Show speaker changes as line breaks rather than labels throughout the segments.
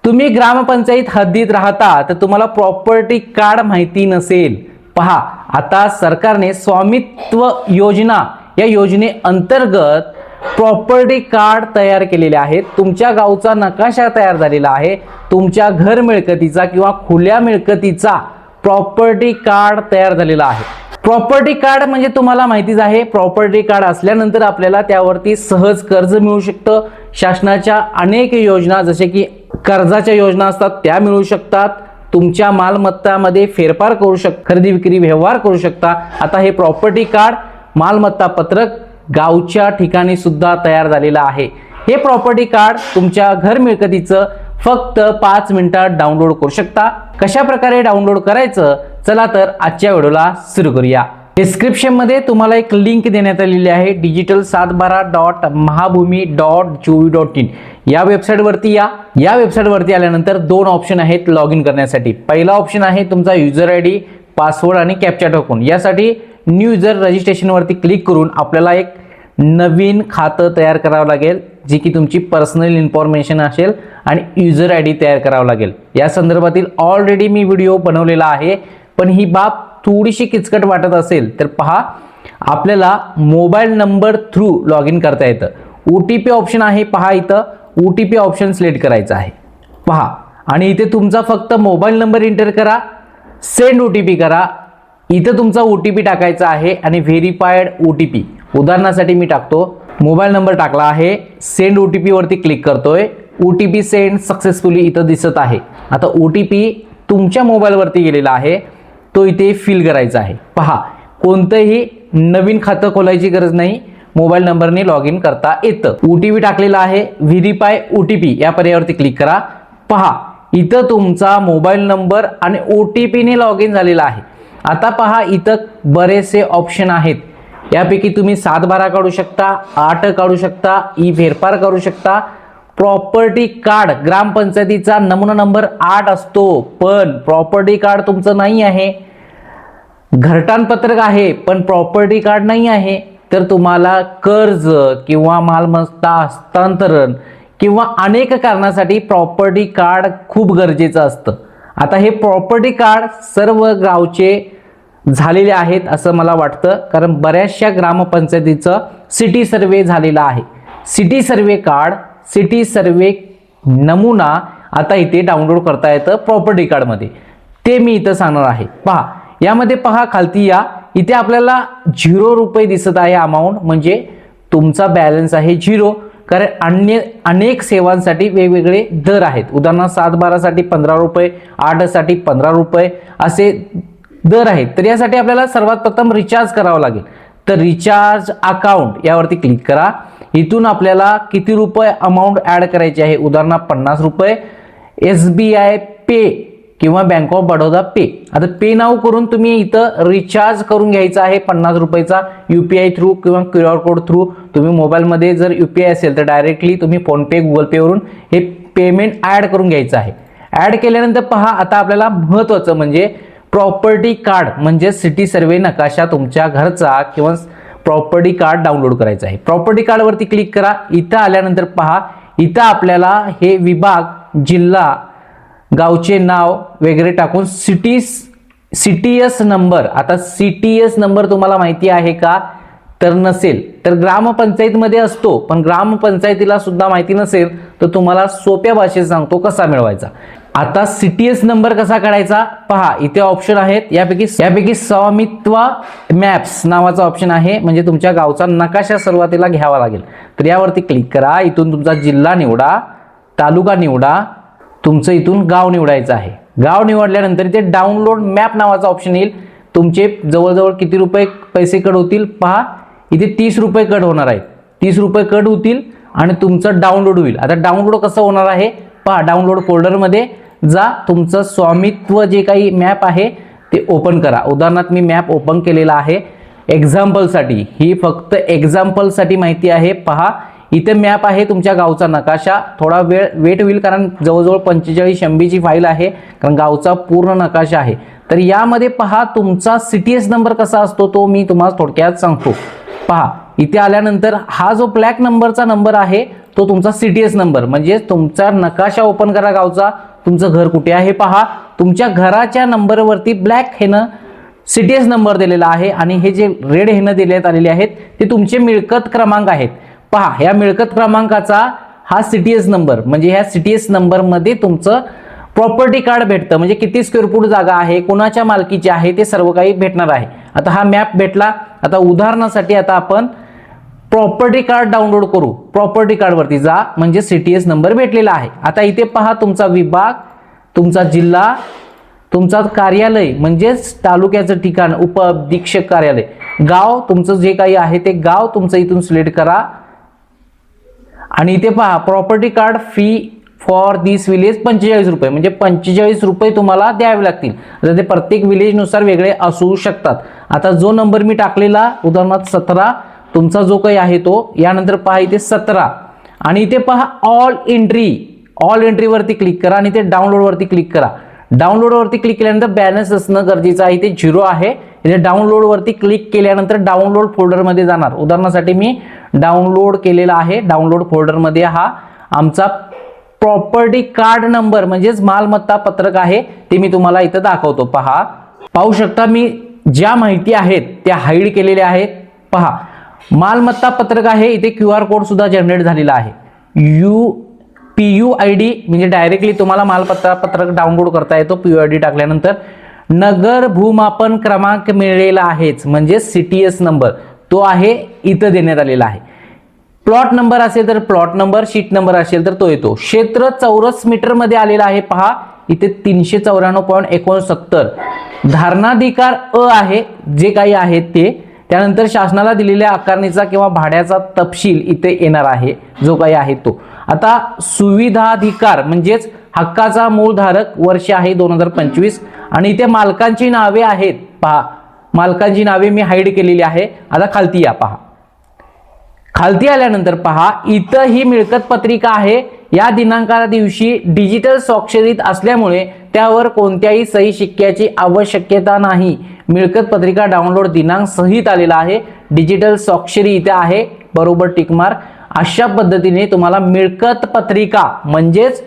तुम्ही ग्रामपंचायत हद्दीत राहता तर तुम्हाला प्रॉपर्टी कार्ड माहिती नसेल। पहा, आता सरकारने स्वामित्व योजना या योजने अंतर्गत प्रॉपर्टी कार्ड तयार केलेले आहेत। तुमच्या गावचा नकाशा तयार झालेला आहे, तुमच्या घर मिळकतीचा किंवा खुल्या मिळकतीचा प्रॉपर्टी कार्ड तयार झालेला आहे। प्रॉपर्टी कार्ड म्हणजे तुम्हाला माहितीच आहे, प्रॉपर्टी कार्ड असल्यानंतर आपल्याला त्यावरती सहज कर्ज मिळू शकतं। शासनाच्या अनेक योजना जसे की कर्जाच्या योजना असतात त्या मिळू शकतात। तुमच्या मालमत्तामध्ये फेरफार करू खरेदी विक्री व्यवहार करू शकता। आता हे प्रॉपर्टी कार्ड मालमत्ता पत्रक गावच्या ठिकाणी सुद्धा तयार झालेलं आहे। हे प्रॉपर्टी कार्ड तुमच्या घर मिळकतीचं फक्त 5 मिनिटात डाउनलोड करू शकता। कशा प्रकारे डाउनलोड करायचं, चला तर आजच्या व्हिडिओला सुरू करूया। डिस्क्रिप्शन मध्ये तुम्हाला एक लिंक देण्यात आलेली आहे, digital712.mahabhumi.gov.in या वेबसाईट वरती या। या वेबसाईट वरती आल्यानंतर 2 ऑप्शन आहेत लॉग इन करण्यासाठी। पहिला ऑप्शन आहे तुमचा युजर आयडी, पासवर्ड आणि कॅप्चा ठोकून। यासाठी न्यू युजर रजिस्ट्रेशन वरती क्लिक करून आपल्याला एक नवीन खातं तयार करावं लागेल, जी की तुमची पर्सनल इन्फॉर्मेशन असेल आणि युजर आयडी तयार करावं लागेल। या संदर्भातील ऑलरेडी मी व्हिडिओ बनवलेला आहे, पण ही बाब थोडीशी किचकट वाटत असेल तर पहा, आपल्याला mobile number through log in करता येतं। OTP ऑप्शन आहे, पहा इथं OTP ऑप्शन सिलेक्ट करायचं आहे, पहा, आणि इथे तुमचा फक्त मोबाईल नंबर एंटर करा, सेंड OTP करा। इथं तुमचा OTP टाकायचा आहे आणि व्हेरीफाईड OTP उदाहरणासाठी मी टाकतो, मोबाईल नंबर टाकला आहे, सेंड OTP वरती क्लिक करतोय, OTP सेंड सक्सेसफुली इथं दिसत आहे। आता OTP तुमच्या मोबाईल वरती गेलेला आहे, तो इथे फिल करायचा आहे। पहा, कोणतंही नवीन खातं खोलायची गरज नाही, मोबाईल नंबरने लॉग इन करता येतं। OTP टाकलेला आहे, व्हेरीफाय OTP या पर्यायावरती क्लिक करा। पहा, इथं तुमचा मोबाईल नंबर आणि OTP ने लॉग इन झालेला आहे। आता पहा, इथं बरेचसे ऑप्शन आहेत, यापैकी तुम्ही 7/12 काढू शकता, 8 काढू शकता, ई फेरफार करू शकता। प्रॉपर्टी कार्ड ग्रामपंचायतीचा नमुना नंबर 8 असतो, पण प्रॉपर्टी कार्ड तुमचं नाही आहे। घरटानपत्रक आहे पण प्रॉपर्टी कार्ड नाही आहे, तर तुम्हाला कर्ज किंवा मालमत्ता हस्तांतरण किंवा अनेक कारणासाठी प्रॉपर्टी कार्ड खूप गरजेचं असतं। आता हे प्रॉपर्टी कार्ड सर्व गावचे झालेले आहेत असं मला वाटतं, कारण बऱ्याचशा ग्रामपंचायतीचं सिटी सर्वे झालेला आहे। City survey card, city survey नमुना आता इथे डाउनलोड करता येतं प्रॉपर्टी कार्ड मध्ये, ते मी इथं सांगणार आहे। पहा, यामध्ये पहा खालती या, इथे आपल्याला 0 रुपये दिसत आहे अमाऊंट, म्हणजे तुमचा बॅलन्स आहे 0, कारण अनेक सेवांसाठी वेगवेगळे दर आहेत। उदाहरणार्थ 7/12 साठी 15 रुपये, 8 साठी 15 रुपये असे दर आहेत। तर यासाठी आपल्याला सर्वात प्रथम रिचार्ज करावं लागेल, तर रिचार्ज अकाउंट यावरती क्लिक करा। इथून आपल्याला किती रुपये अमाऊंट ऍड करायची आहे, उदाहरणार्थ 50 रुपये, SBI पे किंवा बँक ऑफ बडोदा पे। आता पे नाव करून तुम्ही इथं रिचार्ज करून घ्यायचा आहे 50 रुपयाचा UPI थ्रू किंवा QR कोड थ्रू। तुम्ही मोबाईलमध्ये जर UPI असेल तर डायरेक्टली तुम्ही फोन पे, गुगल पे वरून हे पेमेंट ऍड करून घ्यायचं आहे। ऍड केल्यानंतर पहा, आता आपल्याला महत्त्वाचं म्हणजे प्रॉपर्टी कार्ड म्हणजे सिटी सर्वे नकाशा तुमच्या घरचा किंवा प्रॉपर्टी कार्ड डाउनलोड करायचं आहे। प्रॉपर्टी कार्ड वरती क्लिक करा। इथं आल्यानंतर पहा, इथं आपल्याला हे विभाग, जिल्हा, गावचे नाव वगैरे टाकून CTS नंबर, आता CTS नंबर तुम्हाला माहिती आहे का, तर नसेल तर ग्रामपंचायतीमध्ये असतो, पण ग्रामपंचायतीला सुद्धा माहिती नसेल तर तुम्हाला सोप्या भाषेत सांगतो कसा मिळवायचा। आता CTS नंबर कसा काढायचा, पहा इथे ऑप्शन आहेत, यापैकी स्वामित्व मॅप्स नावाचा ऑप्शन आहे, म्हणजे तुमच्या गावचा नकाशा सुरुवातीला घ्यावा लागेल। तर यावरती क्लिक करा, इथून तुमचा जिल्हा निवडा, तालुका निवडा, तुमचं इथून गाव निवडायचं आहे। गाव निवडल्यानंतर इथे डाउनलोड मॅप नावाचा ऑप्शन येईल। तुमचे जवळजवळ किती रुपये पैसे कट होतील, पहा इथे 30 रुपये कट होणार आहेत, 30 रुपये कट होतील आणि तुमचं डाउनलोड होईल। आता डाउनलोड कसं होणार आहे, पहा डाउनलोड फोल्डर मध्ये जा, तुमचं स्वामित्व जे काही मॅप आहे ते ओपन करा। उदाहरणार्थ मी मॅप ओपन केलेला आहे एक्झाम्पलसाठी, ही फक्त एक्झाम्पलसाठी माहिती आहे। पहा, इथे मॅप आहे तुमच्या गावचा नकाशा, थोडा वेट होईल कारण जवळजवळ 45 MB फाईल आहे, कारण गावचा पूर्ण नकाशा आहे। तर यामध्ये पहा तुमचा CTS नंबर कसा असतो तो मी तुम्हाला थोडक्यात सांगतो। पहा इथे आल्यानंतर हा जो ब्लॅक नंबरचा नंबर आहे तो तुमचा CTS नंबर, म्हणजे तुमचा नकाशा ओपन करा गावचा, तुमचं घर कुठे आहे पहा. तुमच्या घराच्या नंबरवरती ब्लॅक हेनं CTS नंबर दिलेला आहे आणि हे जे रेड हेनं देण्यात आलेले आहेत ते तुमचे मिळकत क्रमांक आहेत. पहा, ह्या मिळकत क्रमांकाचा हा CTS नंबर, म्हणजे ह्या CTS नंबरमध्ये तुमचं प्रॉपर्टी कार्ड भेटतं, म्हणजे किती स्क्वेअर फूट जागा आहे, कोणाच्या मालकीची आहे, ते सर्व काही भेटणार आहे. आता हा मॅप भेटला. आता उदाहरणासाठी आता आपण प्रॉपर्टी कार्ड डाउनलोड करू. प्रॉपर्टी कार्डवरती जा, म्हणजे CTS नंबर भेटलेला आहे. आता इथे पहा, तुमचा विभाग, तुमचा जिल्हा, तुमचा कार्यालय म्हणजेच तालुक्याचं ठिकाण, उप अधीक्षक कार्यालय, गाव तुमचं जे काही आहे ते गाव तुमचं इथून सिलेक्ट करा. आणि इथे पहा, property card fee for this village 45 रुपये, म्हणजे 45 रुपये तुम्हाला द्यावे लागतील. आता ते प्रत्येक विलेजनुसार वेगळे असू शकतात. आता जो नंबर मी टाकलेला उदाहरणार्थ 17, तुमचा जो काही आहे तो, यानंतर पहा इथे 17 आणि इथे पहा ऑल एंट्रीवरती क्लिक करा आणि ते डाउनलोडवरती क्लिक करा. डाउनलोडवरती क्लिक केल्यानंतर बॅलन्स असणं गरजेचं आहे, ते 0 आहे. इथे डाउनलोडवरती क्लिक केल्यानंतर डाउनलोड फोल्डरमध्ये जाणार. उदाहरणासाठी मी डाउनलोड केलेला आहे. डाउनलोड फोल्डरमध्ये हा आमचा प्रॉपर्टी कार्ड नंबर म्हणजेच मालमत्ता पत्रक आहे, ते मी तुम्हाला इथं दाखवतो. पहा, पाहू शकता मी ज्या माहिती आहेत त्या हाईड केलेल्या आहेत. पहा, मालमत्ता पत्रक आहे, इथे QR कोड सुद्धा जनरेट झालेला आहे. PUID म्हणजे डायरेक्टली तुम्हाला मालमत्ता पत्रक डाउनलोड करता येतो. PUID टाकल्यानंतर नगर भूमापन क्रमांक मिळलेला आहेच, म्हणजे CTS नंबर तो आहे इथं देण्यात आलेला आहे. प्लॉट नंबर असेल तर प्लॉट नंबर, शीट नंबर असेल तर तो येतो. क्षेत्र चौरस मीटर मध्ये आलेला आहे. पहा इथे 394.69. धारणाधिकार आहे, जे काही आहे ते. त्यानंतर शासनाला दिलेल्या आकारणीचा किंवा भाड्याचा तपशील इथे येणार आहे, जो काही आहे तो. आता सुविधाधिकार म्हणजेच हक्काचा मूळधारक वर्ष आहे 2025 आणि इथे मालकांची नावे आहेत. पहा, मालकांची नावे मी हाईड केलेली आहे. आता खालती या. पहा, खालती आल्यानंतर पहा, इथं ही मिळकत पत्रिका आहे. या दिनांकाच्या दिवशी डिजिटल स्वाक्षरीत असल्यामुळे त्यावर कोणत्याही सही शिक्क्याची आवश्यकता नाही. मिळकत पत्रिका डाउनलोड दिनांक सहित आलेला आहे. डिजिटल स्वाक्षरी इथे आहे, बरोबर टिक मार्क. अशा पद्धतीने तुम्हाला मिळकत पत्रिका म्हणजेच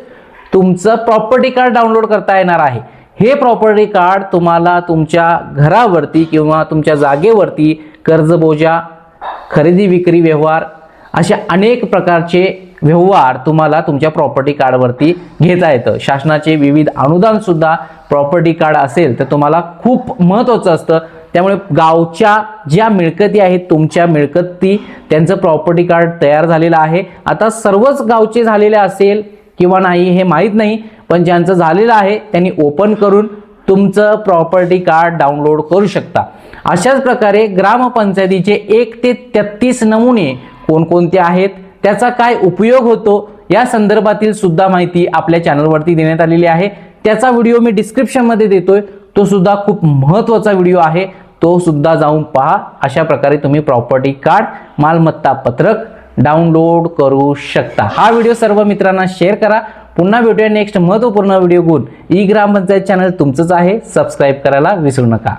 तुमचं प्रॉपर्टी कार्ड डाउनलोड करता येणार आहे. हे प्रॉपर्टी कार्ड तुम्हाला तुमच्या घरावरती किंवा तुमच्या जागेवरती कर्जबोजा, खरेदी विक्री व्यवहार, अशा अनेक प्रकारचे व्यवहार तुम्हाला तुमच्या प्रॉपर्टी कार्डवरती घेता येतं. शासनाचे विविध अनुदान सुद्धा प्रॉपर्टी कार्ड असेल तर तुम्हाला खूप महत्त्वाचं असतं. त्यामुळे गावच्या ज्या मिळकती आहेत, तुमच्या मिळकती, त्यांचं प्रॉपर्टी कार्ड तयार झालेलं आहे. आता सर्वच गावचे झालेले असेल किंवा नाही हे माहीत नाही, पण ज्यांचं झालेलं आहे त्यांनी ओपन करून तुमचं प्रॉपर्टी कार्ड डाउनलोड करू शकता. अशाच प्रकारे ग्रामपंचायतीचे 1 ते 33 नमुने कोणकोणते आहेत, त्याचा काय उपयोग होतो, या संदर्भातील सुद्धा माहिती आपल्या चॅनलवरती देण्यात आलेली आहे. त्याचा व्हिडिओ मी डिस्क्रिप्शनमध्ये देतोय, तो सुद्धा खूप महत्त्वाचा व्हिडिओ आहे, तो सुद्धा जाऊन पहा. अशा प्रकारे तुम्ही प्रॉपर्टी कार्ड, मालमत्ता पत्रक डाउनलोड करू शकता. हा व्हिडिओ सर्व मित्रांना शेअर करा. पुन्हा भेटूया नेक्स्ट महत्त्वपूर्ण व्हिडिओ घेऊन. ई ग्रामपंचायत चॅनल तुमचंच आहे, सबस्क्राईब करायला विसरू नका.